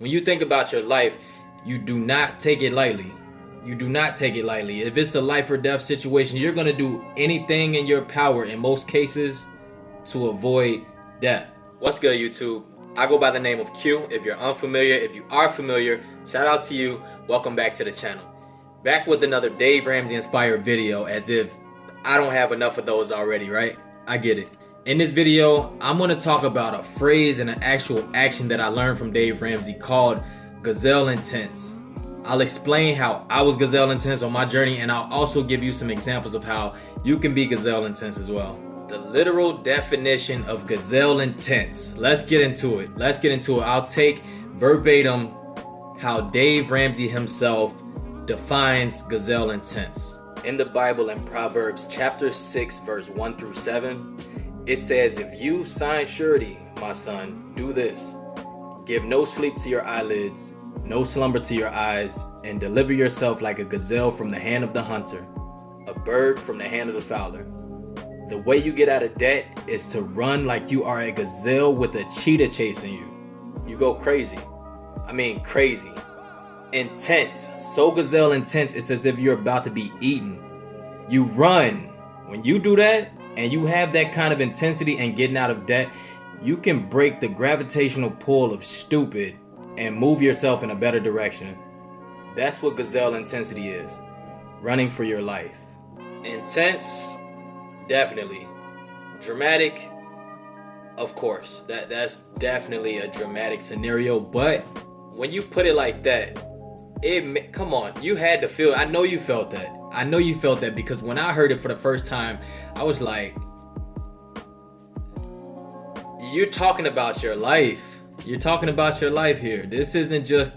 When you think about your life, you do not take it lightly. You do not take it lightly. If it's a life or death situation, you're going to do anything in your power, in most cases, to avoid death. What's good, YouTube? I go by the name of Q. If you're unfamiliar, if you are familiar, shout out to you. Welcome back to the channel. Back with another Dave Ramsey inspired video, as if I don't have enough of those already, right? I get it. In this video, I'm going to talk about a phrase and an actual action that I learned from Dave Ramsey called Gazelle Intense. I'll explain how I was Gazelle Intense on my journey, and I'll also give you some examples of how you can be Gazelle Intense as well. The literal definition of Gazelle Intense. Let's get into it. I'll take verbatim how Dave Ramsey himself defines Gazelle Intense. In the Bible, in Proverbs chapter 6 verse 1 through 7, it says, "If you sign surety, my son, do this. Give no sleep to your eyelids, no slumber to your eyes, and deliver yourself like a gazelle from the hand of the hunter, a bird from the hand of the fowler." The way you get out of debt is to run like you are a gazelle with a cheetah chasing you. You go crazy. I mean crazy. Intense. So Gazelle Intense, it's as if you're about to be eaten. You run. When you do that, and you have that kind of intensity and getting out of debt, you can break the gravitational pull of stupid and move yourself in a better direction. That's what Gazelle Intensity is. Running for your life. Intense, definitely. Dramatic, of course. That's definitely a dramatic scenario, but when you put it like that, come on, you had to feel. I know you felt that. Because when I heard it for the first time, I was like, you're talking about your life. You're talking about your life here. This isn't just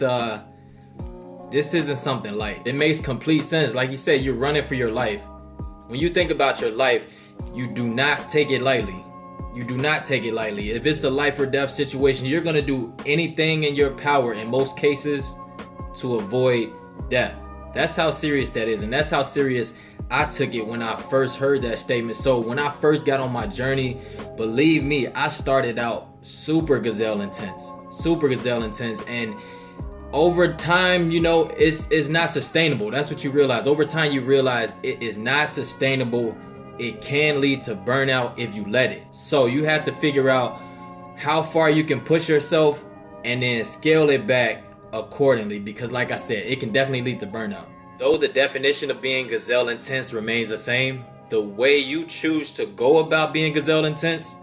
this isn't something light. It makes complete sense. Like you said, you're running for your life. When you think about your life, you do not take it lightly. If it's a life or death situation, you're gonna do anything in your power, in most cases, to avoid death. That's how serious that is, and that's how serious I took it when I first heard that statement. So when I first got on my journey, believe me, I started out super Gazelle Intense, and over time, you know, it's not sustainable. That's what you realize. Over time, you realize it is not sustainable. It can lead to burnout if you let it. So you have to figure out how far you can push yourself and then scale it back accordingly, because like I said, it can definitely lead to burnout. Though the definition of being Gazelle Intense remains the same, the way you choose to go about being Gazelle Intense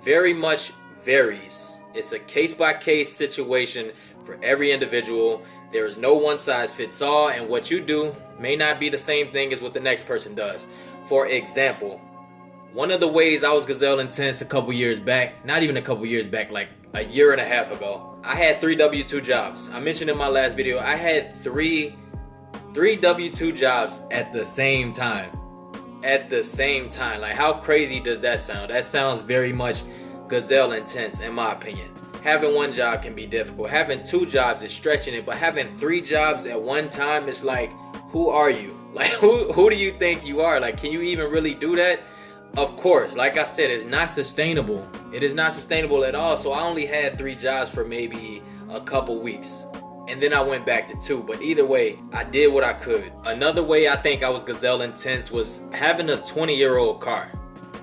very much varies. It's a case-by-case situation for every individual. There is no one size fits all, and what you do may not be the same thing as what the next person does. For example, one of the ways I was Gazelle Intense a couple years back, not even a couple years back, like a year and a half ago, I had 3 W-2 jobs. I mentioned in my last video, I had three W-2 jobs at the same time. Like, how crazy does that sound? That sounds very much Gazelle Intense in my opinion. Having one job can be difficult. Having 2 jobs is stretching it, but having 3 jobs at one time is like, who are you? Like, who do you think you are? Like, can you even really do that? Of course, like I said, it's not sustainable. It is not sustainable at all. So I only had 3 jobs for maybe a couple weeks, and then I went back to 2. But either way, I did what I could. Another way I think I was Gazelle Intense was having a 20-year-old car.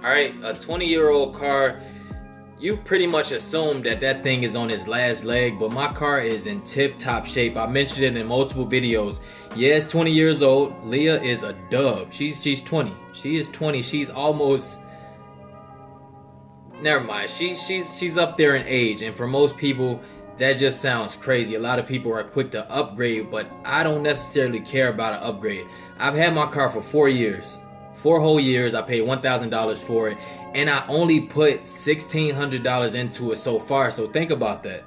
All right, a 20-year-old car, you pretty much assume that thing is on its last leg, but my car is in tip-top shape. I mentioned it in multiple videos. Yeah, it's 20 years old. Leah is a dub. She's 20. She is 20. She's almost, never mind. She's up there in age, and for most people, that just sounds crazy. A lot of people are quick to upgrade, but I don't necessarily care about an upgrade. I've had my car for 4 years. 4 whole years. I paid $1,000 for it, and I only put $1,600 into it so far. So think about that.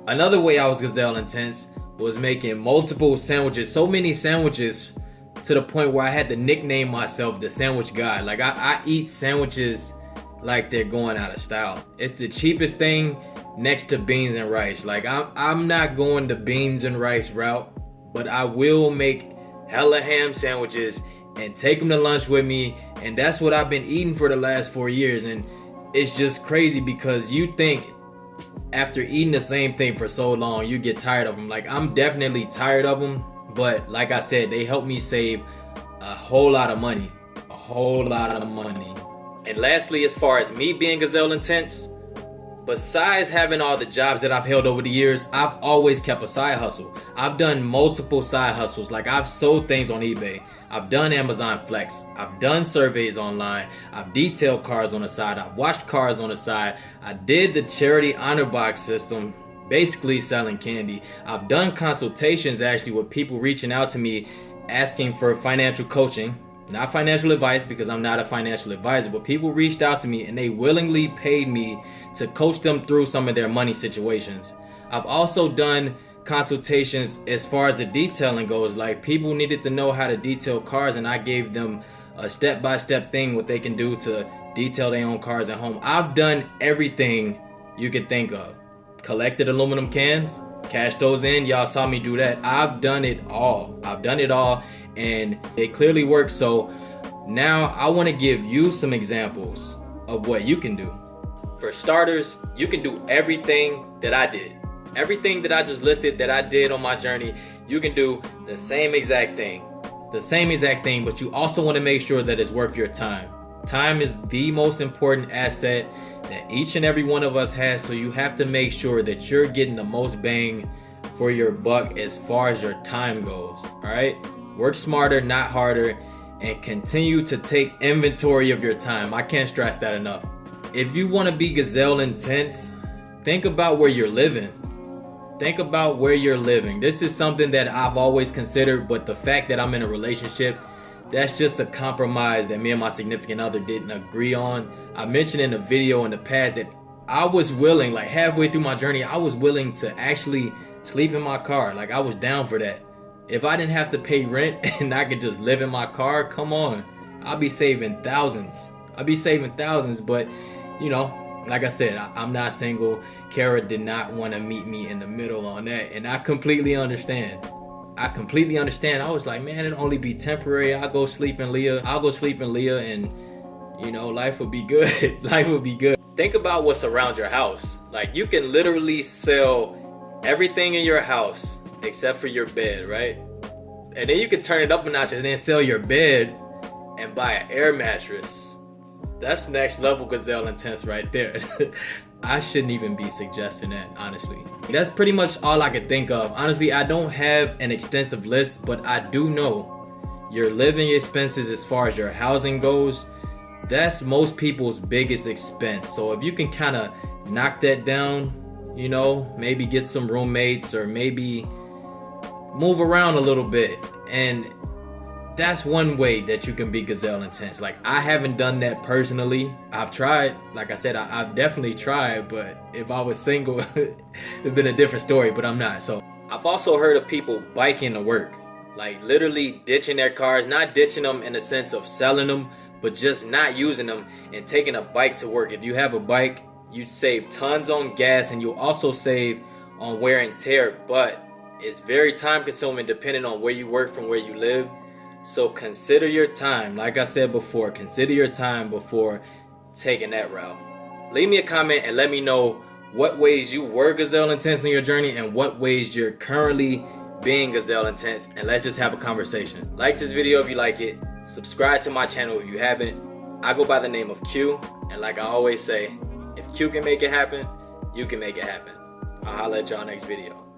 Another way I was Gazelle Intense was making multiple sandwiches. So many sandwiches to the point where I had to nickname myself the Sandwich God. Like, I eat sandwiches like they're going out of style. It's the cheapest thing next to beans and rice. Like, I'm not going the beans and rice route, but I will make hella ham sandwiches and take them to lunch with me, and that's what I've been eating for the last 4 years. And it's just crazy because you think after eating the same thing for so long, you get tired of them. Like, I'm definitely tired of them, but like I said, they help me save a whole lot of money. A whole lot of money. And lastly, as far as me being Gazelle Intense, besides having all the jobs that I've held over the years, I've always kept a side hustle. I've done multiple side hustles. Like, I've sold things on eBay. I've done Amazon Flex. I've done surveys online. I've detailed cars on the side. I've washed cars on the side. I did the charity honor box system, basically selling candy. I've done consultations actually with people reaching out to me asking for financial coaching. Not financial advice, because I'm not a financial advisor, but people reached out to me and they willingly paid me to coach them through some of their money situations. I've also done consultations as far as the detailing goes. Like, people needed to know how to detail cars, and I gave them a step-by-step thing what they can do to detail their own cars at home. I've done everything you could think of. Collected aluminum cans, cashed those in. Y'all saw me do that. I've done it all. I've done it all, and it clearly works. So now I want to give you some examples of what you can do. For starters, you can do everything that I did. Everything that I just listed that I did on my journey, you can do the same exact thing. The same exact thing, but you also want to make sure that it's worth your time. Time is the most important asset that each and every one of us has, so you have to make sure that you're getting the most bang for your buck as far as your time goes. All right? Work smarter, not harder, and continue to take inventory of your time. I can't stress that enough. If you want to be Gazelle Intense, think about where you're living. Think about where you're living. This is something that I've always considered, but the fact that I'm in a relationship, that's just a compromise that me and my significant other didn't agree on. I mentioned in a video in the past that I was willing, like halfway through my journey, I was willing to actually sleep in my car. Like, I was down for that. If I didn't have to pay rent and I could just live in my car, come on. I'll be saving thousands. But, you know, like I said, I'm not single. Kara did not want to meet me in the middle on that, and I completely understand. I was like, man, it'll only be temporary. I'll go sleep in Leah, and, you know, life will be good. Life will be good. Think about what's around your house. Like, you can literally sell everything in your house except for your bed, right? And then you can turn it up a notch and then sell your bed and buy an air mattress. That's next level Gazelle Intense right there. I shouldn't even be suggesting that, honestly. That's pretty much all I could think of. Honestly, I don't have an extensive list, but I do know your living expenses as far as your housing goes, that's most people's biggest expense. So if you can kind of knock that down, you know, maybe get some roommates or maybe move around a little bit, and that's one way that you can be Gazelle Intense. Like, I haven't done that personally. I've tried. Like I said, I've definitely tried, but if I was single, it'd been a different story, but I'm not. So I've also heard of people biking to work, like literally ditching their cars, not ditching them in the sense of selling them, but just not using them and taking a bike to work. If you have a bike, you save tons on gas, and you'll also save on wear and tear, but it's very time consuming depending on where you work from where you live. So consider your time. Like I said before, consider your time before taking that route. Leave me a comment and let me know what ways you were Gazelle Intense in your journey and what ways you're currently being Gazelle Intense, and let's just have a conversation. Like this video if you like it. Subscribe to my channel if you haven't. I go by the name of Q, and like I always say, if Q can make it happen, you can make it happen. I'll holla at y'all next video.